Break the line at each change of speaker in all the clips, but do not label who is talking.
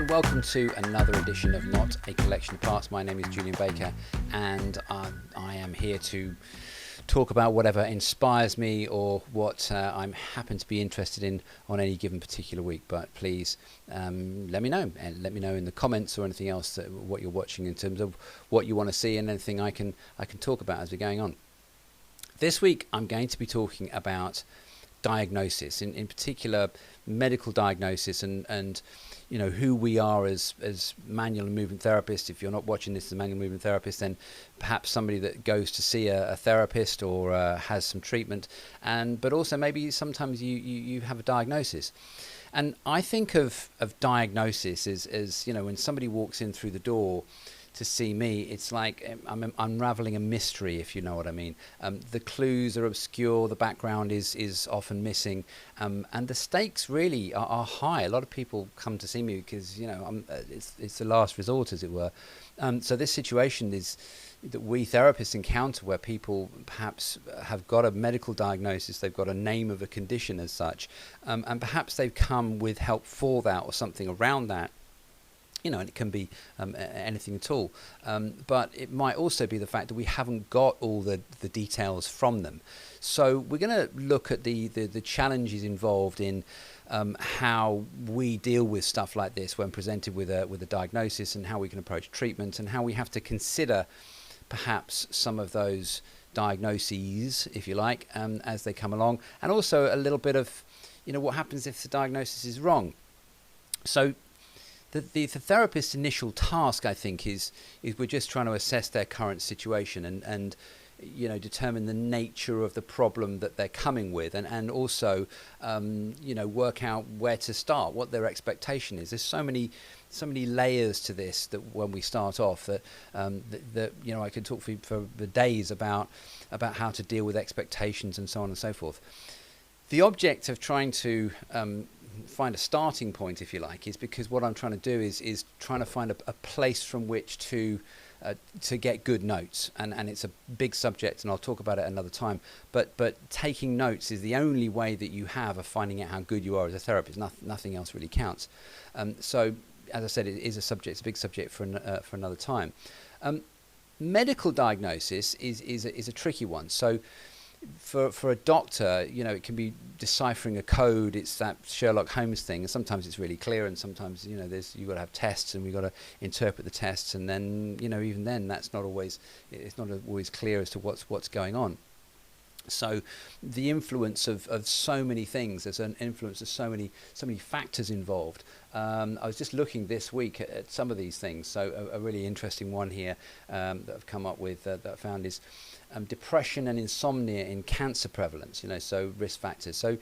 and welcome to another edition of Not a Collection of Parts. My name is Julian Baker, and I am here to talk about whatever inspires me or what I happen to be interested in on any given particular week. But please let me know, and let me know in the comments or anything else what you're watching in terms of what you want to see and anything I can talk about as we're going on. This week I'm going to be talking about diagnosis, in particular medical diagnosis, and you know who we are as manual and movement therapists. If you're not watching this as a manual movement therapist, then perhaps somebody that goes to see a therapist or has some treatment, but also maybe sometimes you have a diagnosis. And I think of diagnosis as you know, when somebody walks in through the door to see me, it's like I'm unraveling a mystery, if you know what I mean. The clues are obscure, the background is often missing, and the stakes really are high. A lot of people come to see me because, you know, it's the last resort, as it were. So this situation is that we therapists encounter where people perhaps have got a medical diagnosis, they've got a name of a condition as such, and perhaps they've come with help for that or something around that. You know, and it can be anything at all. But it might also be the fact that we haven't got all the details from them. So we're going to look at the challenges involved in how we deal with stuff like this when presented with a diagnosis, and how we can approach treatment, and how we have to consider perhaps some of those diagnoses, if you like, as they come along, and also a little bit of, you know, what happens if the diagnosis is wrong. So the therapist's initial task, I think, is we're just trying to assess their current situation and you know, determine the nature of the problem that they're coming with, and also you know, work out where to start, what their expectation is. There's so many layers to this that when we start off that you know, I could talk for the days about how to deal with expectations and so on and so forth. The object of trying to find a starting point, if you like, is because what I'm trying to do is trying to find a place from which to get good notes, and it's a big subject, and I'll talk about it another time. But taking notes is the only way that you have of finding out how good you are as a therapist. Nothing else really counts. So, as I said, it is a big subject for another time. Medical diagnosis is a tricky one. So, for a doctor, you know, it can be deciphering a code. It's that Sherlock Holmes thing, and sometimes it's really clear, and sometimes, you know, you've got to have tests, and we've got to interpret the tests, and then, you know, even then it's not always clear as to what's going on. So the influence of so many things, there's an influence of so many factors involved. I was just looking this week at some of these things. So a really interesting one here that I've come up with that I found is depression and insomnia in cancer prevalence. You know, so risk factors. So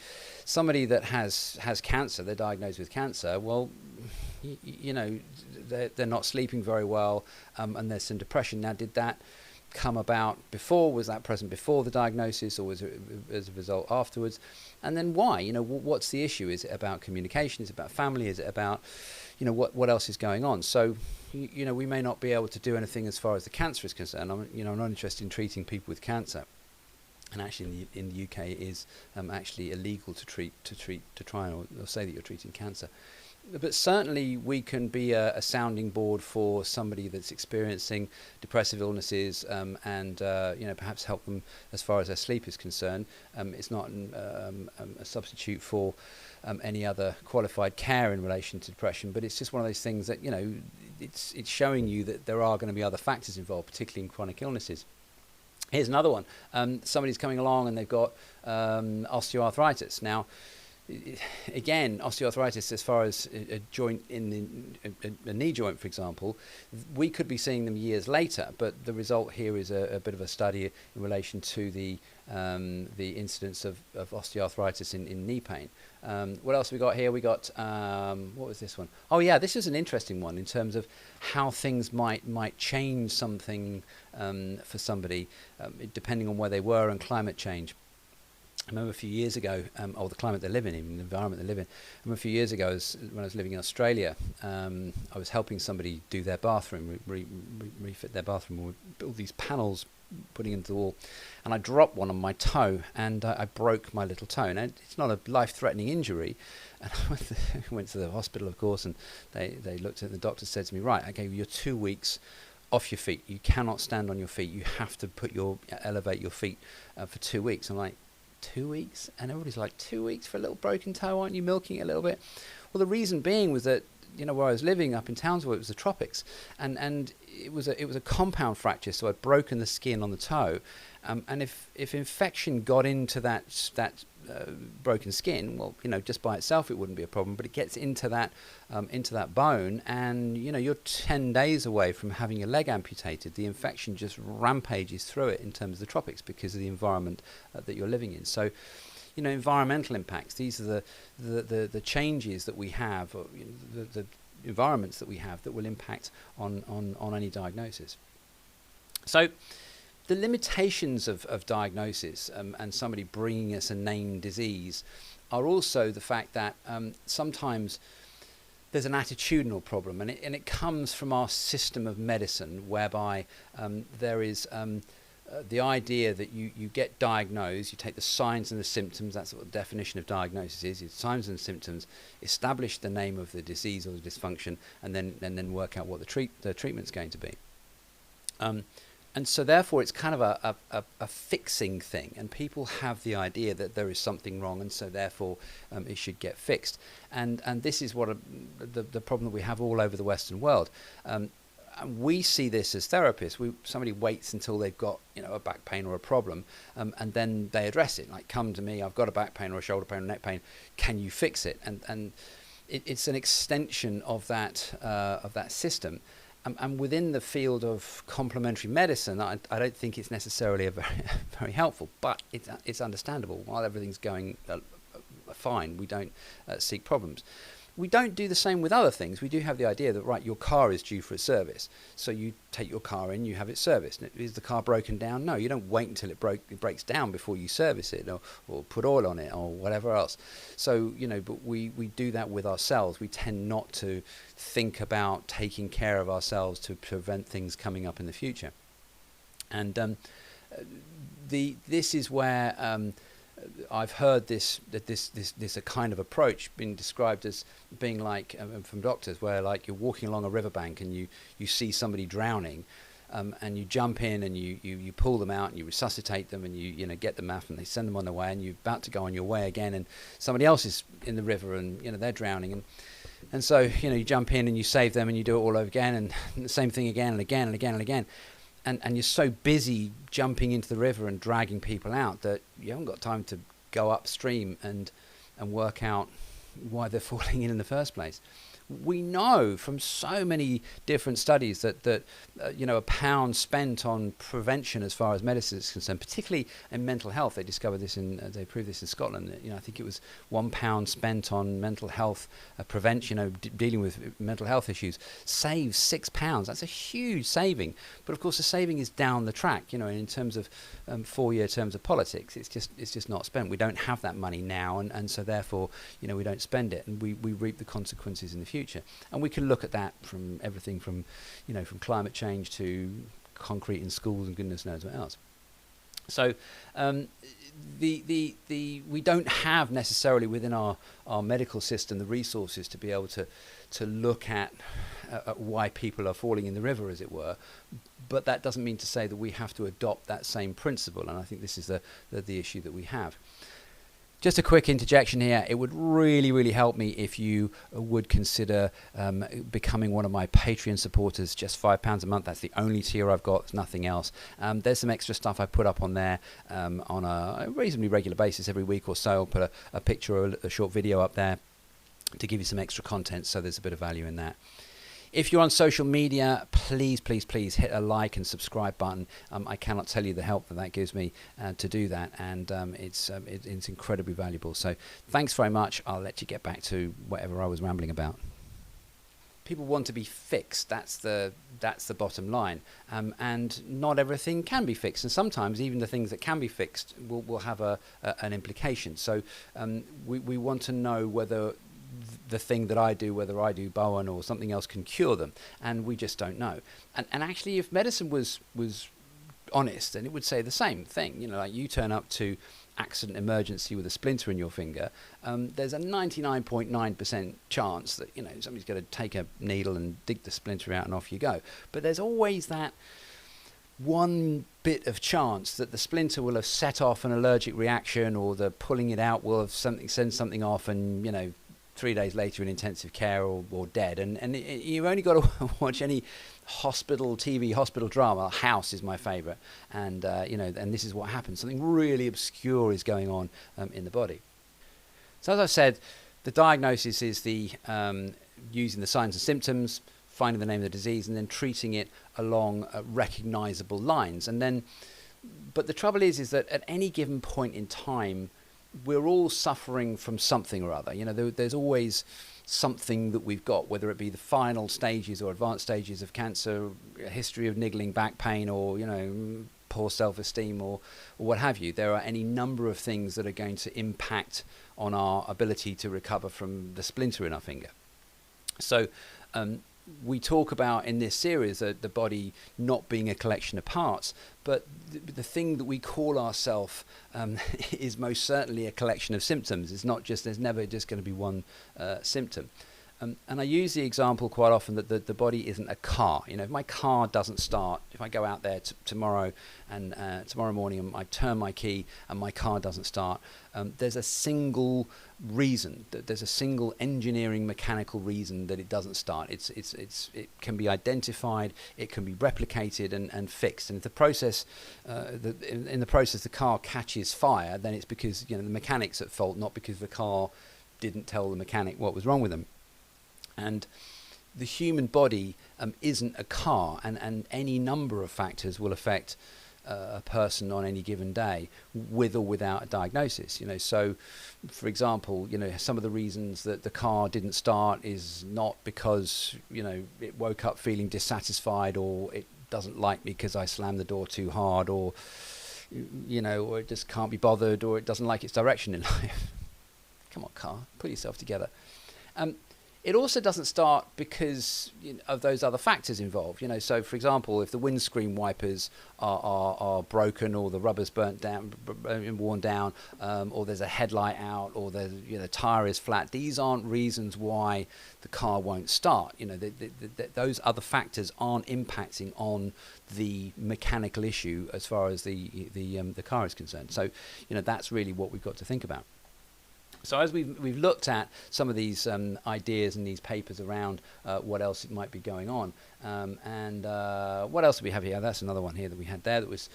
somebody that has cancer, they're diagnosed with cancer. Well, you know, they're not sleeping very well, and there's some depression. Now, did that come about before? Was that present before the diagnosis, or was it as a result afterwards? And then why? You know, what's the issue? Is it about communication? Is it about family? Is it about, you know, what else is going on? So, you know, we may not be able to do anything as far as the cancer is concerned. I'm not interested in treating people with cancer, and actually in the UK it is actually illegal to try or say that you're treating cancer. But certainly we can be a sounding board for somebody that's experiencing depressive illnesses, and you know, perhaps help them as far as their sleep is concerned. It's not a substitute for any other qualified care in relation to depression, but it's just one of those things that, you know, it's showing you that there are going to be other factors involved, particularly in chronic illnesses. Here's another one. Somebody's coming along and they've got osteoarthritis. Now, again, osteoarthritis, as far as a joint in a knee joint, for example, we could be seeing them years later, but the result here is a bit of a study in relation to the incidence of osteoarthritis in knee pain. What else have we got here? We got, what was this one? Oh yeah, this is an interesting one in terms of how things might change something for somebody, depending on where they were, and climate change. I remember a few years ago, or the climate they live in, even the environment they live in. I remember a few years ago, when I was living in Australia, I was helping somebody do their bathroom, refit their bathroom. We built these panels putting into the wall, and I dropped one on my toe, and I broke my little toe. Now, it's not a life-threatening injury, and I went to the hospital, of course, and they looked at the doctor, said to me, right, okay, you're 2 weeks off your feet. You cannot stand on your feet. You have to elevate your feet for 2 weeks. I'm like, 2 weeks? And everybody's like, 2 weeks for a little broken toe? Aren't you milking it a little bit? Well, the reason being was that, where I was living up in Townsville, it was the tropics, and it was a compound fracture, so I'd broken the skin on the toe, and if infection got into that broken skin, well, just by itself it wouldn't be a problem, but it gets into that bone, and you're 10 days away from having your leg amputated. The infection just rampages through it in terms of the tropics because of the environment that you're living in. So, environmental impacts. These are the changes that we have, or, the environments that we have that will impact on any diagnosis. So the limitations of diagnosis and somebody bringing us a named disease are also the fact that sometimes there's an attitudinal problem, and it comes from our system of medicine, whereby there is the idea that you get diagnosed, you take the signs and the symptoms, that's what the definition of diagnosis is, it's signs and symptoms, establish the name of the disease or the dysfunction, and then work out what the treatment's going to be. And so therefore it's kind of a fixing thing, and people have the idea that there is something wrong, and so therefore it should get fixed. And this is what the problem that we have all over the Western world. And we see this as therapists. Somebody waits until they've got a back pain or a problem, and then they address it. Like, come to me, I've got a back pain or a shoulder pain or neck pain. Can you fix it? And it's an extension of that system. And within the field of complementary medicine, I don't think it's necessarily very helpful, but it's understandable. While everything's going fine, we don't seek problems. We don't do the same with other things. We do have the idea that, right, your car is due for a service. So you take your car in, you have it serviced. Is the car broken down? No, you don't wait until it breaks down before you service it or put oil on it or whatever else. So, but we do that with ourselves. We tend not to think about taking care of ourselves to prevent things coming up in the future. And this is where I've heard this a kind of approach being described as being like from doctors, where like you're walking along a riverbank and you see somebody drowning, and you jump in and you pull them out and you resuscitate them and you get them out and they send them on their way, and you're about to go on your way again, and somebody else is in the river and they're drowning, and so you jump in and you save them and you do it all over again, and the same thing again and again and again and again. And you're so busy jumping into the river and dragging people out that you haven't got time to go upstream and work out why they're falling in the first place. We know from so many different studies that a pound spent on prevention as far as medicine is concerned, particularly in mental health. They discovered this they proved this in Scotland. I think it was £1 spent on mental health prevention, dealing with mental health issues, saves £6. That's a huge saving. But of course, the saving is down the track. In terms of 4-year terms of politics, it's just not spent. We don't have that money now, and so therefore, we don't spend it, and we reap the consequences in the future. And we can look at that from everything from climate change to concrete in schools and goodness knows what else. So we don't have necessarily within our medical system the resources to be able to look at why people are falling in the river, as it were. But that doesn't mean to say that we have to adopt that same principle, and I think this is the issue that we have. Just a quick interjection here. It would really, really help me if you would consider becoming one of my Patreon supporters. Just £5 a month. That's the only tier I've got. There's nothing else. There's some extra stuff I put up on there on a reasonably regular basis every week or so. I'll put a picture or a short video up there to give you some extra content, so there's a bit of value in that. If you're on social media, please hit a like and subscribe button. I cannot tell you the help that gives me to do that, and it's incredibly valuable. So thanks very much. I'll let you get back to whatever I was rambling about. People want to be fixed. That's the bottom line, and not everything can be fixed. And sometimes even the things that can be fixed will have an implication. So we want to know whether the thing that I do, whether I do Bowen or something else, can cure them, and we just don't know. And actually, if medicine was honest, then it would say the same thing. You know, like you turn up to accident emergency with a splinter in your finger, there's a 99.9% chance that, you know, somebody's going to take a needle and dig the splinter out and off you go. But there's always that one bit of chance that the splinter will have set off an allergic reaction, or the pulling it out will have send something off, and, you know, 3 days later in intensive care or dead. And you've only got to watch any TV hospital drama. House is my favourite, and you know, and this is what happens. Something really obscure is going on in the body. So as I said, the diagnosis is the using the signs and symptoms, finding the name of the disease, and then treating it along recognisable lines. And then, but the trouble is that at any given point in time, we're all suffering from something or other. You know, there's always something that we've got, whether it be the final stages or advanced stages of cancer, a history of niggling back pain, or, you know, poor self-esteem, or what have you. There are any number of things that are going to impact on our ability to recover from the splinter in our finger. So we talk about in this series the body not being a collection of parts, but the thing that we call ourselves is most certainly a collection of symptoms. It's not just, there's never just going to be one symptom. And I use the example quite often that the body isn't a car. You know, if my car doesn't start, if I go out there tomorrow and tomorrow morning and I turn my key and my car doesn't start, there's a single reason, there's a single engineering mechanical reason that it doesn't start. It can be identified, it can be replicated and fixed. And if the process, in the process the car catches fire, then it's because, you know, the mechanic's at fault, not because the car didn't tell the mechanic what was wrong with them. And the human body isn't a car, and any number of factors will affect a person on any given day, with or without a diagnosis. You know, so for example, you know, some of the reasons that the car didn't start is not because, you know, it woke up feeling dissatisfied, or it doesn't like me because I slammed the door too hard, or, you know, or it just can't be bothered, or it doesn't like its direction in life. Come on, car, put yourself together. It also doesn't start because, you know, of those other factors involved. You know, so for example, if the windscreen wipers are broken, or the rubber's burnt down, worn down, or there's a headlight out, or the, you know, the tire is flat, these aren't reasons why the car won't start. You know, those other factors aren't impacting on the mechanical issue as far as the car is concerned. So, you know, that's really what we've got to think about. So as we've looked at some of these ideas and these papers around what else might be going on, and what else do we have here? That's another one here that we had there, that was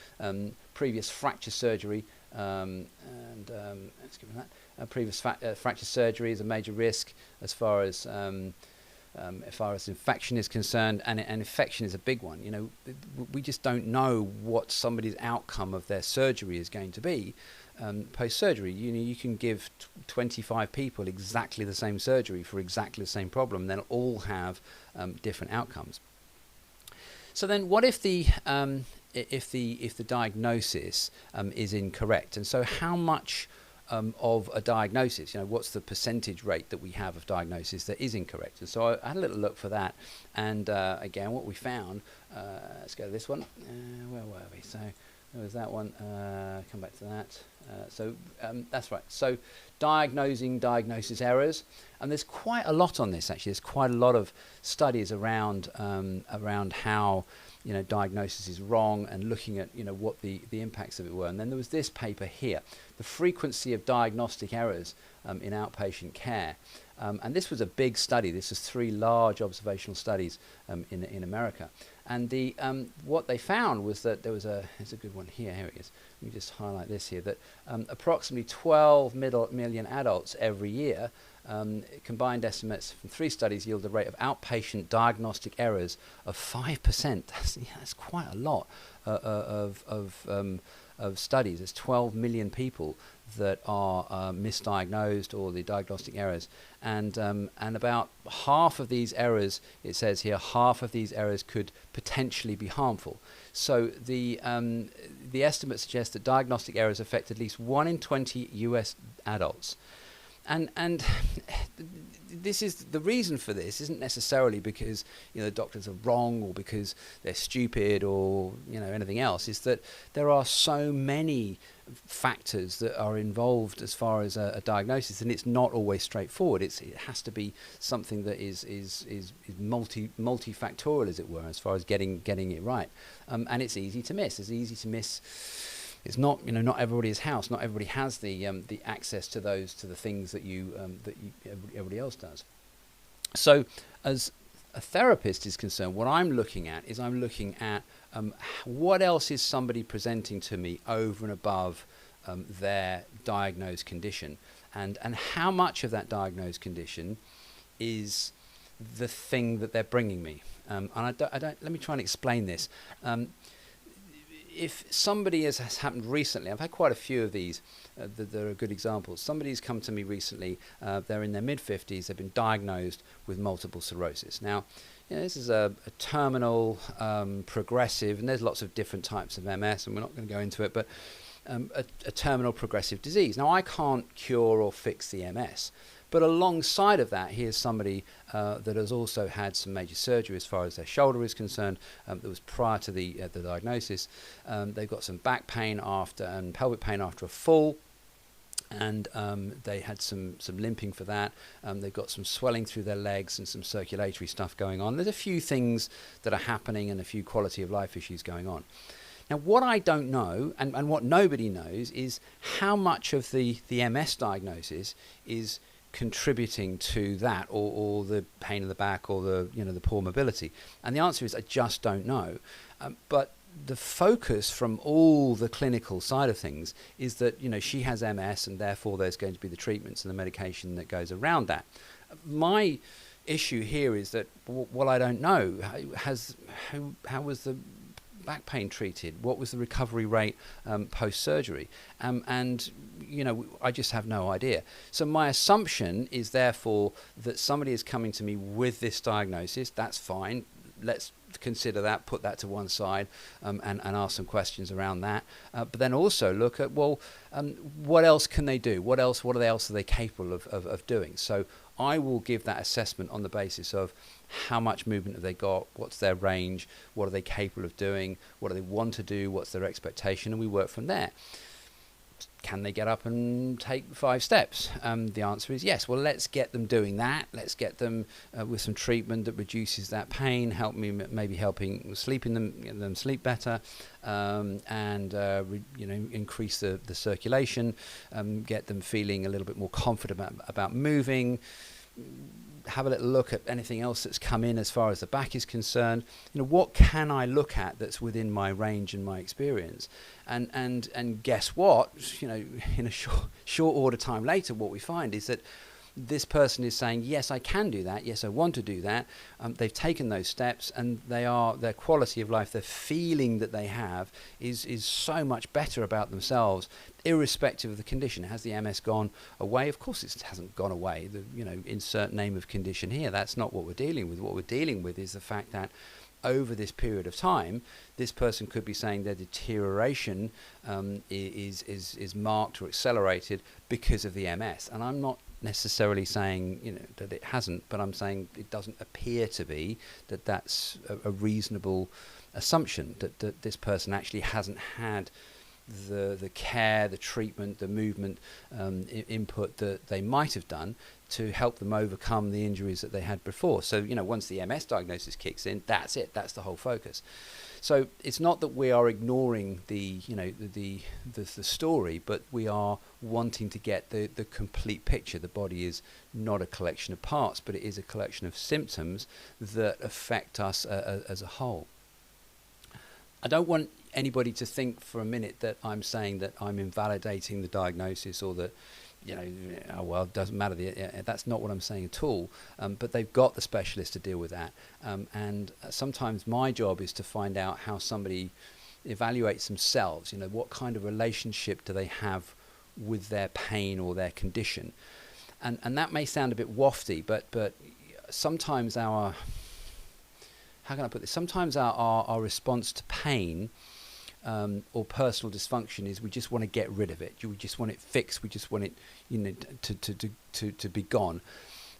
previous fracture surgery, and let's give it that. Previous fracture surgery is a major risk as far as infection is concerned, and infection is a big one. You know, we just don't know what somebody's outcome of their surgery is going to be. Post-surgery, you know, you can give 25 people exactly the same surgery for exactly the same problem, they'll all have different outcomes. So then, what if the diagnosis is incorrect? And so, how much of a diagnosis, you know, what's the percentage rate that we have of diagnosis that is incorrect? And so I had a little look for that, and again, what we found. Let's go to this one. Where were we? So. There was that one. Come back to that. That's right. So diagnosis errors, and there's quite a lot on this. Actually, there's quite a lot of studies around how, you know, diagnosis is wrong, and looking at, you know, what the impacts of it were. And then there was this paper here, the frequency of diagnostic errors in outpatient care. And this was a big study. This was 3 large observational studies in America. And the what they found was that there was it's a good one here. Here it is. Let me just highlight this here. That approximately 12 million adults every year, combined estimates from 3 studies yield a rate of outpatient diagnostic errors of 5%. That's quite a lot of studies. There's 12 million people that are misdiagnosed, or the diagnostic errors, and about half of these errors, it says here, half of these errors could potentially be harmful. So the estimates suggest that diagnostic errors affect at least 1 in 20 US adults. And this is the reason for this isn't necessarily because the doctors are wrong or because they're stupid or anything else. Is that there are so many factors that are involved as far as a diagnosis, and it's not always straightforward. It has to be something that is multifactorial, as it were, as far as getting it right. And it's easy to miss. It's easy to miss. It's not, not everybody's house. Not everybody has the access to the things that everybody else does. So, as a therapist is concerned, what I'm looking at is what else is somebody presenting to me over and above their diagnosed condition, and how much of that diagnosed condition is the thing that they're bringing me. And I don't. Let me try and explain this. If somebody has happened recently, I've had quite a few of these that are good examples. Somebody's come to me recently, they're in their mid-50s, they've been diagnosed with multiple sclerosis. Now, this is a terminal, progressive, and there's lots of different types of MS, and we're not going to go into it, but a terminal progressive disease. Now, I can't cure or fix the MS. But alongside of that, here's somebody that has also had some major surgery as far as their shoulder is concerned. That was prior to the diagnosis. They've got some back pain and pelvic pain after a fall, and they had some limping for that. They've got some swelling through their legs and some circulatory stuff going on. There's a few things that are happening and a few quality of life issues going on. Now, what I don't know, and what nobody knows, is how much of the MS diagnosis is contributing to that, or the pain in the back, or the poor mobility. And the answer is I just don't know. But the focus from all the clinical side of things is that she has MS, and therefore there's going to be the treatments and the medication that goes around that. My issue here is that I don't know. How was the back pain treated? What was the recovery rate post-surgery? And I just have no idea. So my assumption is therefore that somebody is coming to me with this diagnosis. That's fine. Let's consider that, put that to one side, and ask some questions around that. But then also look at, what else can they do? What else are they capable of doing? So I will give that assessment on the basis of how much movement have they got, what's their range, what are they capable of doing, what do they want to do, what's their expectation, and we work from there. Can they get up and take 5 steps? The answer is yes. Well, let's get them doing that. Let's get them with some treatment that reduces that pain, maybe helping sleeping them sleep better, and increase the circulation, get them feeling a little bit more confident about moving. Have a little look at anything else that's come in as far as the back is concerned. What can I look at that's within my range and my experience? And guess what? In a short order time later, what we find is that this person is saying, yes, I can do that. Yes, I want to do that. They've taken those steps, and their quality of life, the feeling that they have is so much better about themselves, irrespective of the condition. Has the MS gone away? Of course it hasn't gone away. Insert name of condition here. That's not what we're dealing with. What we're dealing with is the fact that over this period of time, this person could be saying their deterioration is marked or accelerated because of the MS. And I'm not necessarily saying that it hasn't, but I'm saying it doesn't appear to be that's a reasonable assumption that this person actually hasn't had the care, the treatment, the movement input that they might have done to help them overcome the injuries that they had before. So once the MS diagnosis kicks in, that's it. That's the whole focus. So it's not that we are ignoring the story, but we are wanting to get the complete picture. The body is not a collection of parts, but it is a collection of symptoms that affect us as a whole. I don't want anybody to think for a minute that I'm saying that I'm invalidating the diagnosis, or that it doesn't matter. That's not what I'm saying at all. But they've got the specialist to deal with that. And sometimes my job is to find out how somebody evaluates themselves. What kind of relationship do they have with their pain or their condition? And that may sound a bit wafty, but sometimes how can I put this? Sometimes our response to pain or personal dysfunction is we just want to get rid of it. We just want it fixed. We just want it, to be gone.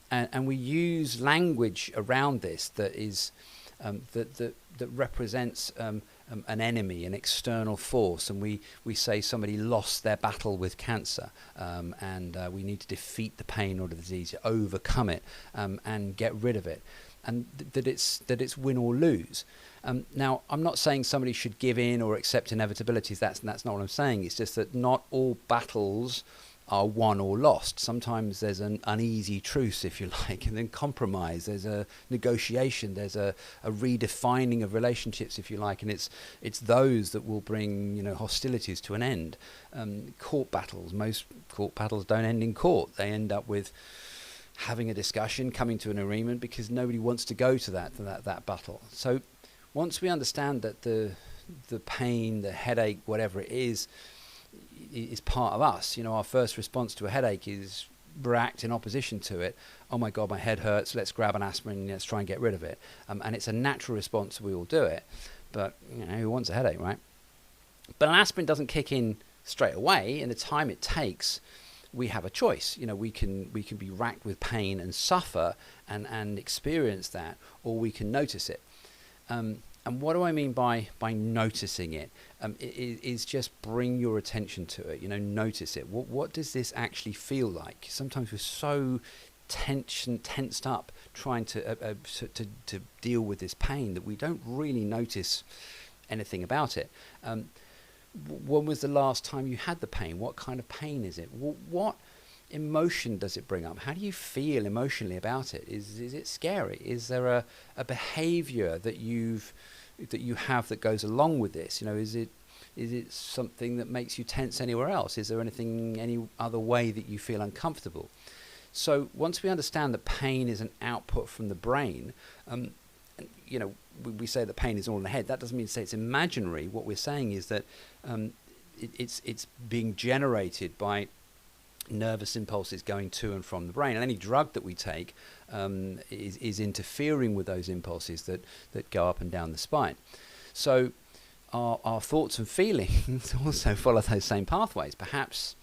And we use language around this that is that represents an enemy, an external force, and we say somebody lost their battle with cancer, and we need to defeat the pain or the disease, overcome it, and get rid of it, and that it's win or lose. Now, I'm not saying somebody should give in or accept inevitabilities. That's not what I'm saying. It's just that not all battles are won or lost. Sometimes there's an uneasy truce, if you like, and then compromise. There's a negotiation. There's a redefining of relationships, if you like, and it's those that will bring hostilities to an end. Court battles. Most court battles don't end in court. They end up with having a discussion, coming to an agreement, because nobody wants to go to that battle. So once we understand that the pain, the headache, whatever it is part of us. Our first response to a headache is react in opposition to it. Oh my God, my head hurts. Let's grab an aspirin and let's try and get rid of it. And it's a natural response. We all do it. But who wants a headache, right? But an aspirin doesn't kick in straight away. In the time it takes, we have a choice. We can be racked with pain and suffer and experience that, or we can notice it. And what do I mean by noticing it? It is just bring your attention to it. Notice it. What does this actually feel like? Sometimes we're so tensed up trying to deal with this pain that we don't really notice anything about it. When was the last time you had the pain? What kind of pain is it? What emotion does it bring up? How do you feel emotionally about it? Is it scary? Is there a behavior that you have that goes along with this? Is it something that makes you tense anywhere else? Is there any other way that you feel uncomfortable? So once we understand that pain is an output from the brain, we say that pain is all in the head. That doesn't mean to say it's imaginary. What we're saying is that it's being generated by nervous impulses going to and from the brain, and any drug that we take is interfering with those impulses that go up and down the spine. So our thoughts and feelings also follow those same pathways. Perhaps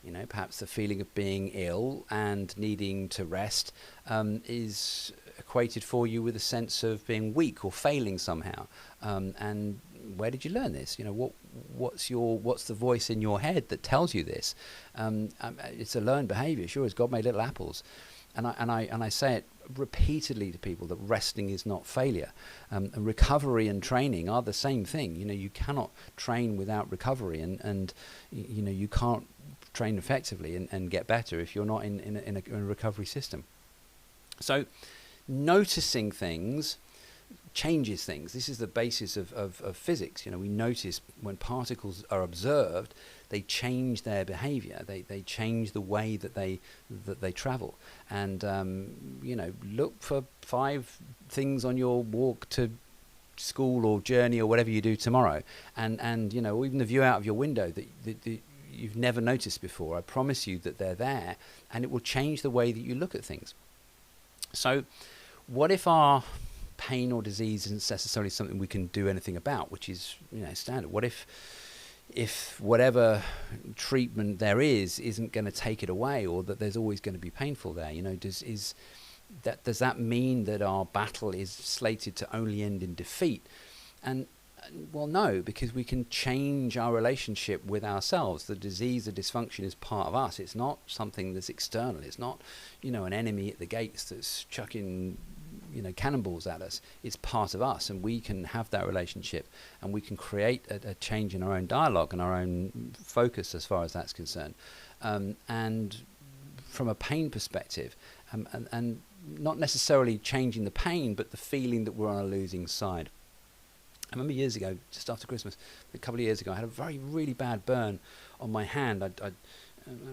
the feeling of being ill and needing to rest is equated for you with a sense of being weak or failing somehow. And where did you learn this? What's the voice in your head that tells you this? It's a learned behavior, sure as God made little apples. And I say it repeatedly to people that resting is not failure. And recovery and training are the same thing. You cannot train without recovery, and you can't train effectively and get better if you're not in a recovery system. So noticing things changes things. This is the basis of physics. We notice when particles are observed, they change their behavior. They change the way that they travel. And look for 5 things on your walk to school or journey or whatever you do tomorrow, and even the view out of your window that you've never noticed before. I promise you that they're there, and it will change the way that you look at things. So what if our pain or disease isn't necessarily something we can do anything about, which is standard? What if whatever treatment there isn't going to take it away, or that there's always going to be painful there? Does that mean that our battle is slated to only end in defeat? And well, no, because we can change our relationship with ourselves. The disease, the dysfunction is part of us. It's not something that's external. It's not, an enemy at the gates that's chucking, cannonballs at us. It's part of us, and we can have that relationship, and we can create a change in our own dialogue and our own focus as far as that's concerned. And from a pain perspective, and not necessarily changing the pain, but the feeling that we're on a losing side. I remember years ago, just after Christmas, a couple of years ago, I had a really bad burn on my hand. I'll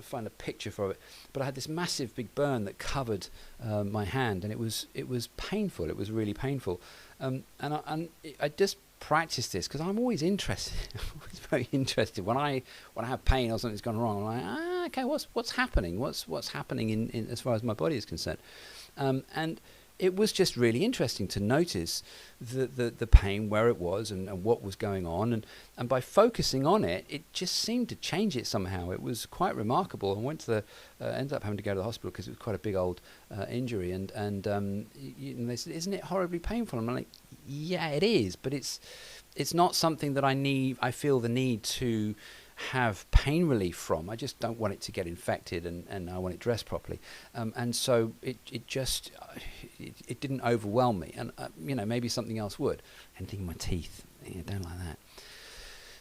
find a picture for it, but I had this massive big burn that covered my hand, and it was painful. It was really painful, and I just practiced this because I'm always interested. I'm always very interested when I have pain or something's gone wrong. I'm like, okay, what's happening? What's happening in as far as my body is concerned, and it was just really interesting to notice the pain where it was and what was going on, and by focusing on it, it just seemed to change it somehow. It was quite remarkable. I went to ended up having to go to the hospital because it was quite a big old injury, and they said, "Isn't it horribly painful?" I'm like, "Yeah, it is, but it's not something that I feel the need to have pain relief from. I just don't want it to get infected, and I want it dressed properly." And so it just it didn't overwhelm me, and maybe something else would. Anything in my teeth, don't like that.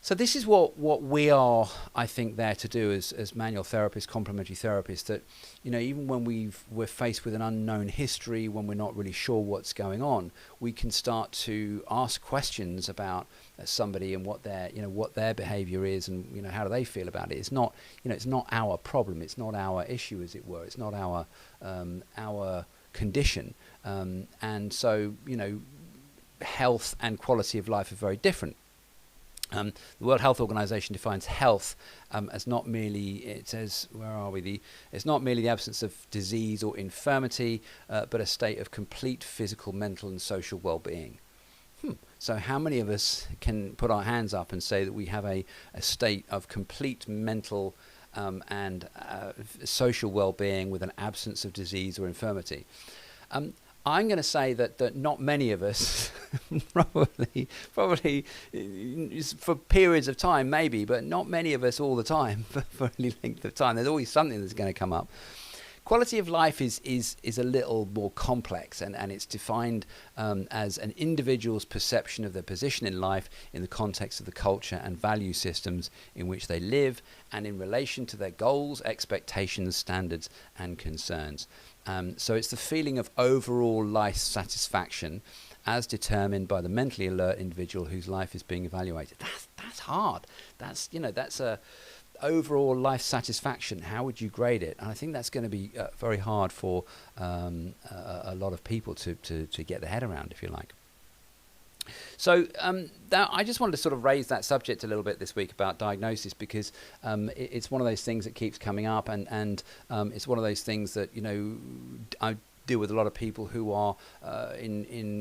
So this is what we are, I think, there to do as manual therapists, complementary therapists, that, even when we're faced with an unknown history, when we're not really sure what's going on, we can start to ask questions about somebody and what their behavior is, and, how do they feel about it. It's not, it's not our problem. It's not our issue, as it were. It's not our condition. And so, health and quality of life are very different. The World Health Organization defines health as not merely, it says, where are we? It's not merely the absence of disease or infirmity, but a state of complete physical, mental, and social well-being. So how many of us can put our hands up and say that we have a state of complete mental and social well-being with an absence of disease or infirmity? I'm going to say that not many of us, probably for periods of time maybe, but not many of us all the time for any length of time. There's always something that's going to come up. Quality of life is a little more complex, and it's defined as an individual's perception of their position in life in the context of the culture and value systems in which they live, and in relation to their goals, expectations, standards, and concerns. So it's the feeling of overall life satisfaction as determined by the mentally alert individual whose life is being evaluated. That's hard. That's a overall life satisfaction. How would you grade it? And I think that's going to be very hard for a lot of people to get their head around, if you like. So I just wanted to sort of raise that subject a little bit this week about diagnosis, because it's one of those things that keeps coming up, and it's one of those things that, I deal with a lot of people who are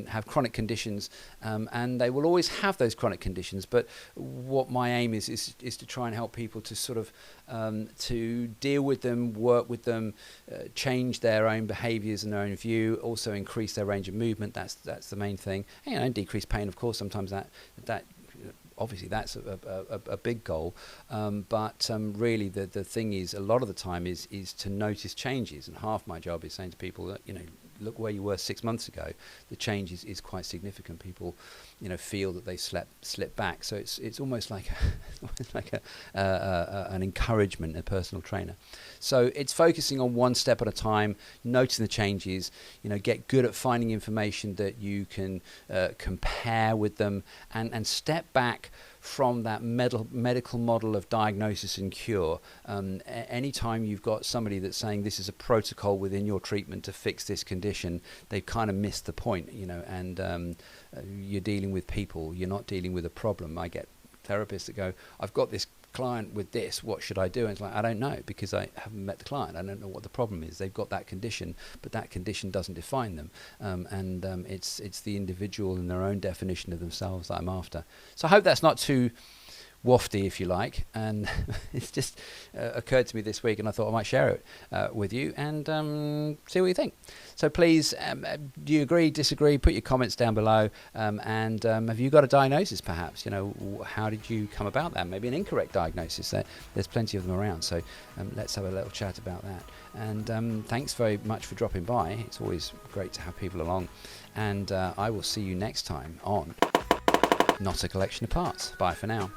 have chronic conditions, and they will always have those chronic conditions. But what my aim is to try and help people to sort of to deal with them, work with them, change their own behaviours and their own view, also increase their range of movement. That's the main thing. And decrease pain, of course. Sometimes that obviously that's a big goal, but really the thing is, a lot of the time is to notice changes, and half my job is saying to people that, look where you were 6 months ago. The change is quite significant. People, feel that they slip back. So it's almost like an encouragement, a personal trainer. So it's focusing on one step at a time, noticing the changes. Get good at finding information that you can compare with them, and step back from that medical model of diagnosis and cure. Anytime you've got somebody that's saying this is a protocol within your treatment to fix this condition, they've kind of missed the point, and you're dealing with people, you're not dealing with a problem. I get therapists that go, I've got this client with this, what should I do? And it's like, I don't know, because I haven't met the client. I don't know what the problem is. They've got that condition, but that condition doesn't define them. It's the individual and their own definition of themselves that I'm after. So I hope that's not too wafty, if you like, and it's just occurred to me this week, and I thought I might share it with you and see what you think. So please, do you agree, disagree? Put your comments down below, and have you got a diagnosis perhaps? How did you come about that? Maybe an incorrect diagnosis. There's plenty of them around, so let's have a little chat about that. And thanks very much for dropping by. It's always great to have people along, and I will see you next time on Not a Collection of Parts. Bye for now.